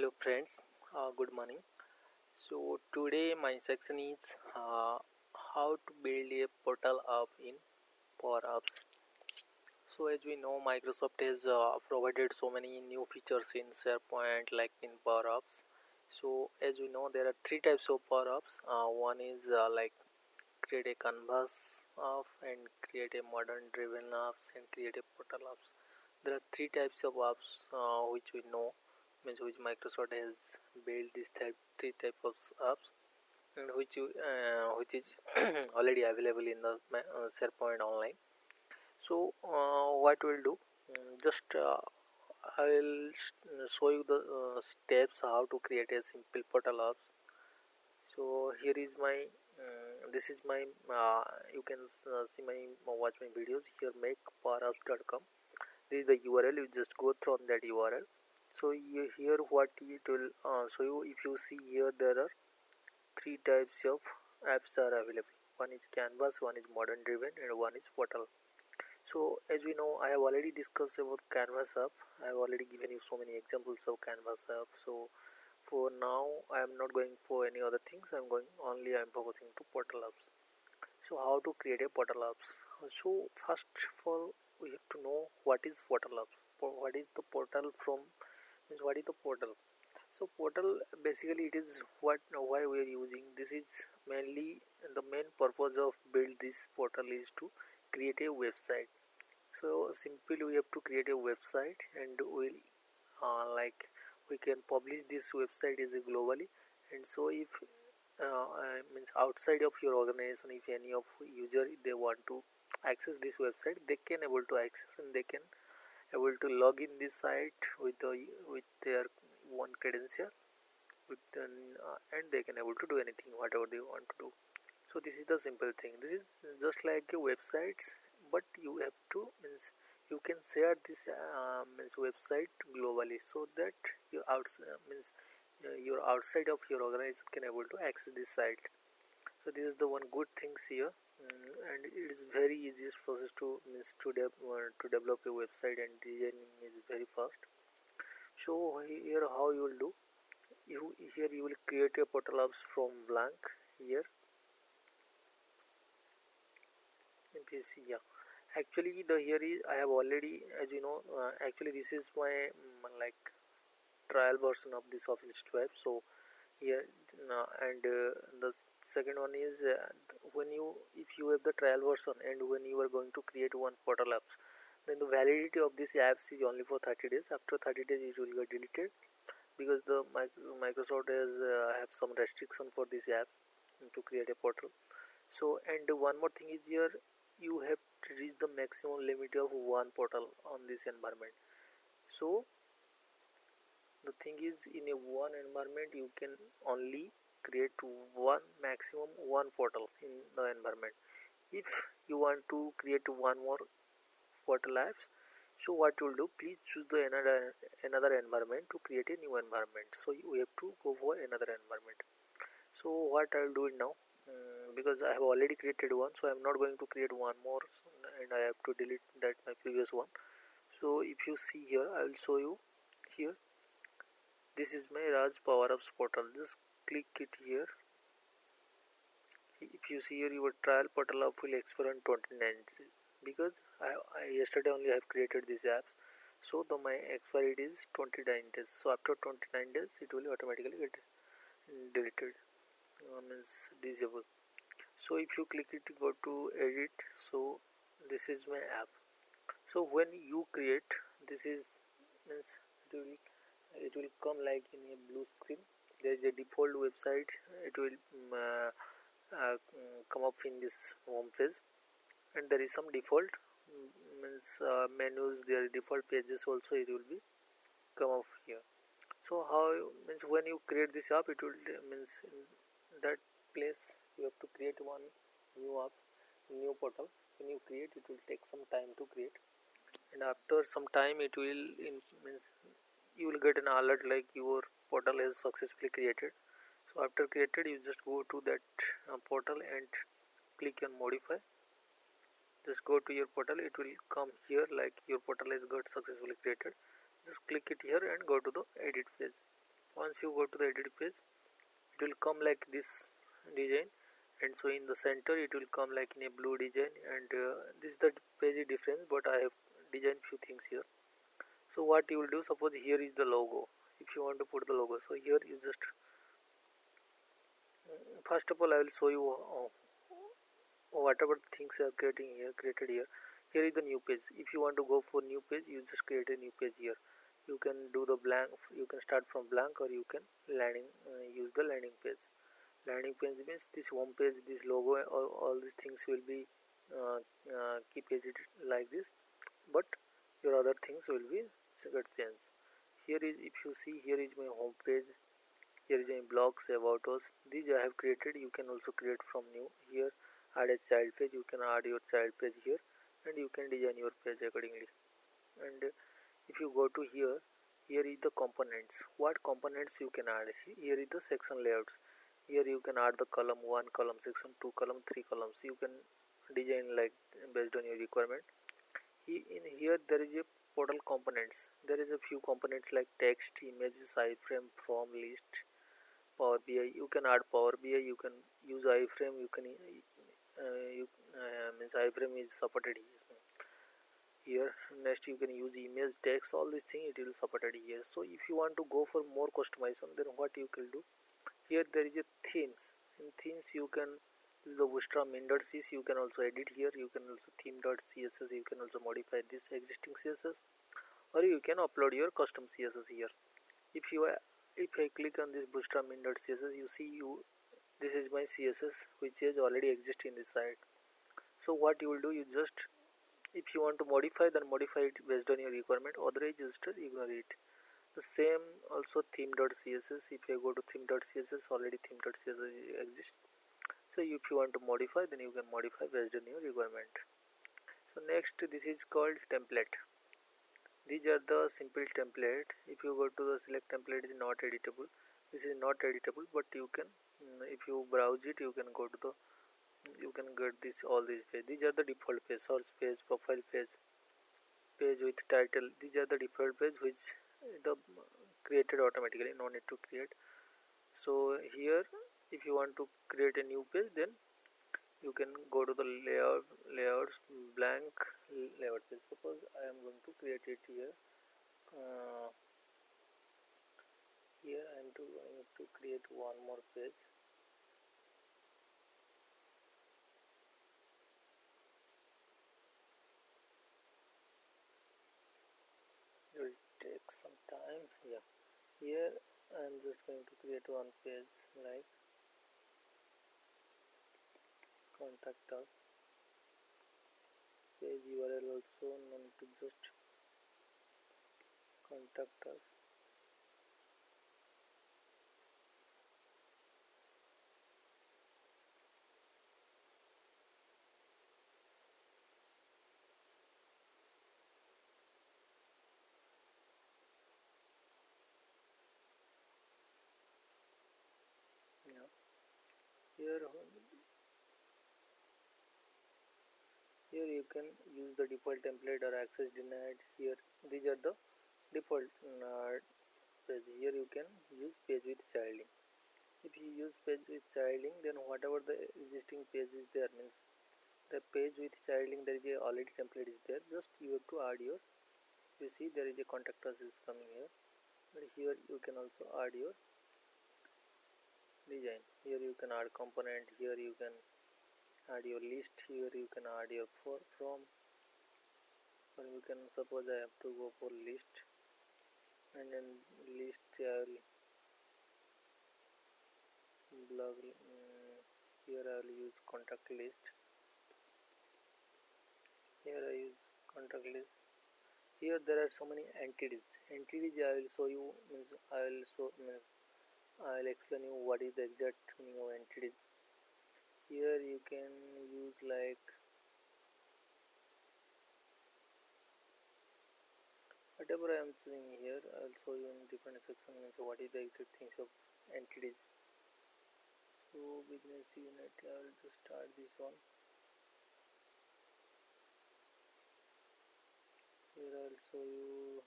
Hello friends, good morning. So today my section is how to build a portal app in Power Apps. So as we know, Microsoft has provided so many new features in SharePoint like in Power Apps. So as we know, there are three types of Power Apps. One is like create a canvas app and create a modern driven apps and create a portal apps. There are three types of apps which we know, means which Microsoft has built these three type of apps, and which is already available in the SharePoint online. So what we'll do, just I will show you the steps how to create a simple portal apps. So here is my this is my you can see my watch my videos here, makepowerapps.com. This is the URL. You just go through on that URL. So here what it will show you, if you see here, there are three types of apps are available. One is canvas, one is modern driven, and one is portal. So as we know, I have already discussed about canvas app. I have already given you so many examples of canvas app. So for now I am not going for any other things. I'm focusing to portal apps. So how to create a portal apps? So first of all, we have to know what is portal apps. What is the portal from? Means what is the portal? So portal basically it is why we are using this. Is mainly the main purpose of build this portal is to create a website. So simply we have to create a website, and we'll like we can publish this website is globally. And so if means outside of your organization, if any of user they want to access this website, they can able to access, and they can able to log in this site with their one credential and they can able to do anything whatever they want to do. So this is the simple thing. This is just like a website, but you have to means you can share this means website globally, so that your your outside of your organization can able to access this site. So this is the one good things here. And it is very easiest process to to develop a website, and designing is very fast. So here how you will do, you will create a portal apps from blank here. If you see, yeah, actually the here is I have already, as you know, actually this is my like trial version of this Office 12. So here and the second one is when you if you have the trial version, and when you are going to create one portal apps, then the validity of this apps is only for 30 days. After 30 days it will get deleted, because the Microsoft has have some restriction for this app to create a portal. So and one more thing is here, you have to reach the maximum limit of one portal on this environment. So the thing is, in a one environment you can only create one portal in the environment. If you want to create one more portal apps, so what you will do, please choose the another environment to create a new environment. So you have to go for another environment. So what I'll do it now, because I have already created one, so I'm not going to create one more, and I have to delete that my previous one. So if you see here, I will show you here. This is my Raj Power Apps portal. Just click it here. If you see here, your trial portal app will expire on 29 days, because I yesterday only have created these apps. So my expiry date is 29 days. So after 29 days, it will automatically get deleted, means disabled. So if you click it, go to edit. So this is my app. So when you create, this is means it will come like in a blue screen. There is a default website. It will come up in this home page, and there is some default means menus. There are default pages also. It will be come up here. So how means when you create this app, it will means in that place you have to create one new app, new portal. When you create, it will take some time to create, and after some time it will means you will get an alert like your portal is successfully created. So after created, you just go to that portal and click on modify. Just go to your portal, it will come here like your portal is got successfully created. Just click it here and go to the edit phase. Once you go to the edit page, it will come like this design, and so in the center it will come like in a blue design, and this is the page difference, but I have designed few things here. So what you will do, suppose here is the logo. If you want to put the logo, so here you just first of all I will show you whatever things are created here. Here is the new page. If you want to go for new page, you just create a new page here. You can do the blank, you can start from blank, or you can use the landing page. Landing page means this home page, this logo, all these things will be keep edited like this, but your other things will be get changed. Here is, if you see, here is my home page. Here is my blogs, about us. These I have created. You can also create from new. Here add a child page. You can add your child page here, and you can design your page accordingly. And if you go to here, here is the components. What components you can add? Here is the section layouts. Here you can add the column 1, column section 2, column 3 columns. You can design like based on your requirement. In here there is a portal components. There is a few components like text, images, iframe, from, list, Power BI. You can add Power BI. You can use iframe. You can means iframe is supported here. Next you can use image, text, all these things it will supported here. So if you want to go for more customization, then what you can do, here there is a themes. In themes you can use the Bootstrap main.css. You can also edit here. You can also theme.css. You can also modify this existing CSS, or you can upload your custom CSS here. If I click on this Bootstrap main.css, you see this is my CSS which is already exist in this site. So what you will do, you just, if you want to modify, then modify it based on your requirement, otherwise just ignore it. The same also theme.css. If I go to theme.css, already theme.css exists. So if you want to modify, then you can modify based on your requirement. So next, this is called template. These are the simple template. If you go to the select template, is not editable. This is not editable, but you can, if you browse it, you can go to the, you can get this, all these page. These are the default page: source page, profile page, page with title. These are the default page which the created automatically, no need to create. So here if you want to create a new page, then you can go to the layouts, blank layout page. Suppose I am going to create it here. Here I need to create one more page. It will take some time. Yeah, here I am just going to create one page like contact us. Page URL also, no need to just contact us. Yeah. Here you can use the default template or access denied. Here these are the default page. Here you can use page with childing. If you use page with childing, then whatever the existing page is there, means the page with childing, there is a already template is there, just you have to add your, you see there is a contact us is coming here, but here you can also add your design. Here you can add component. Here you can add your list. Here you can add your from, or you can, suppose I have to go for list, and then list I will blog, here I will use contact list. Here I use contact list. Here there are so many entities. Entities I will show you, means I will explain you what is the exact meaning of entities. Here you can use like whatever I am showing here. I will show you in different section, means what is the exact things of entities. So business unit, I will just start this one. Here I will show you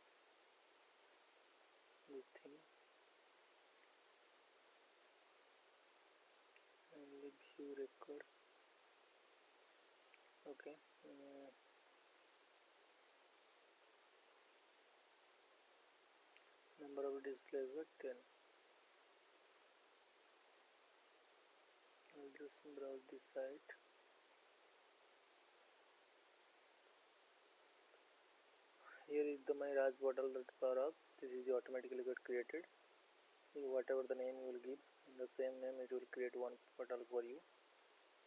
this thing. record. Okay. Number of displays were 10. I'll just browse this site. Here is my Raj bottle power up. This is automatically got created. Whatever the name you will give, in the same name it will create one bottle for you.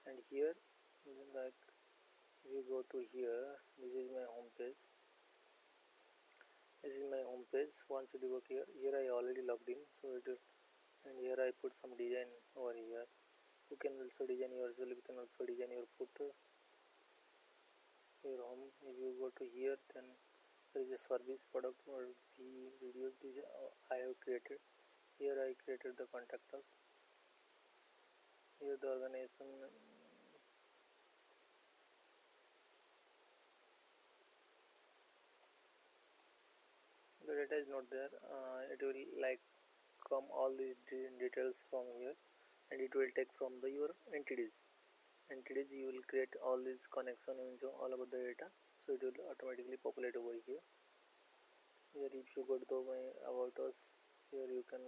And here, like if you go to here, this is my home page. This is my home page. Once you work here, I already logged in, so it will, and here I put some design over here. You can also design yourself. You can also design your footer, your home. If you go to here, then there is a service product or the videos. This I have created. Here I created the contact us. Here the organization. The data is not there. It will like come all these details from here, and it will take from the your entities. You will create all these connection into all about the data, so it will automatically populate over here. Here if you go to the about us, here you can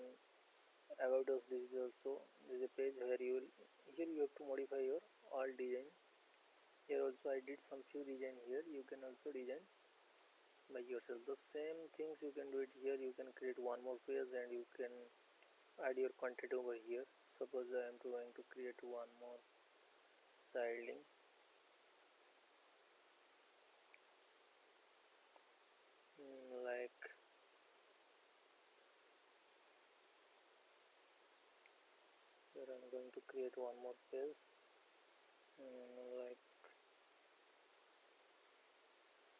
about us. This is also a page where you will have to modify your all design. Here also I did some few design here. You can also design by yourself. The same things you can do it here. You can create one more page and you can add your content over here. Suppose I am going to create one more child link. Like here I am going to create one more page, like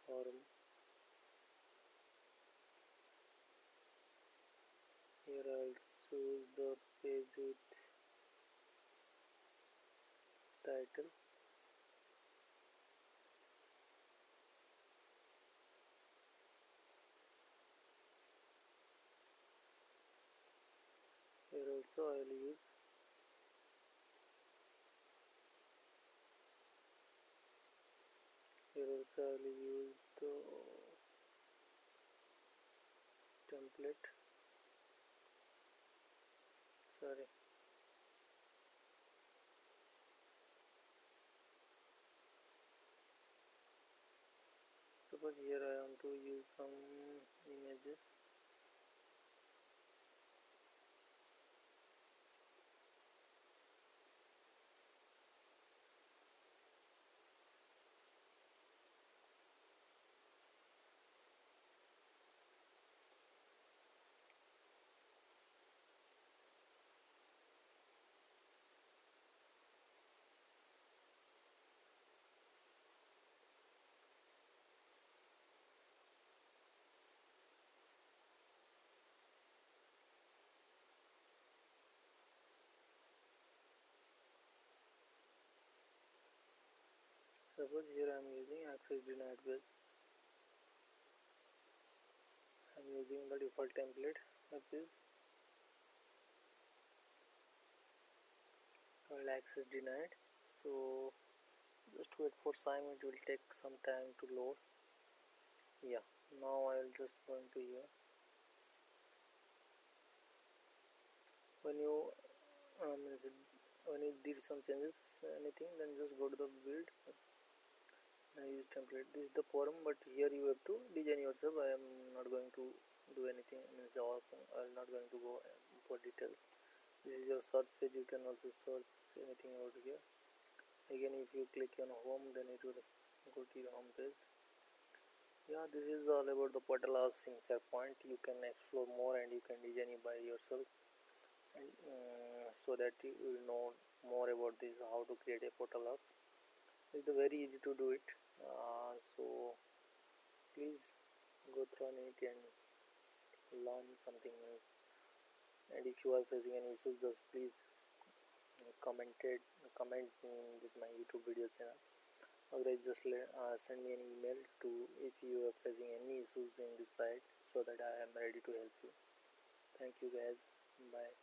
forum. Here I'll choose the page with title. Here also I will use the template. Sorry. Suppose here I want to use some images. Suppose here I am using access denied page. I am using the default template which is called access denied. So just wait for some, it will take some time to load. Yeah, now I will just go into here. When you when you did some changes anything, then just go to the build. I use template. This is the forum, but here you have to design yourself. I am not going to do anything. I am not going to go for details. This is your search page. You can also search anything out here. Again, if you click on home, then it will go to your home page. Yeah, this is all about the portal of SharePoint. You can explore more and you can design it by yourself, and so that you will know more about this, how to create a portal apps. It's very easy to do it. So please go through it and learn something else. And if you are facing any issues, just please comment with my YouTube video channel. Otherwise, just send me an email to if you are facing any issues in this site, so that I am ready to help you. Thank you guys. Bye.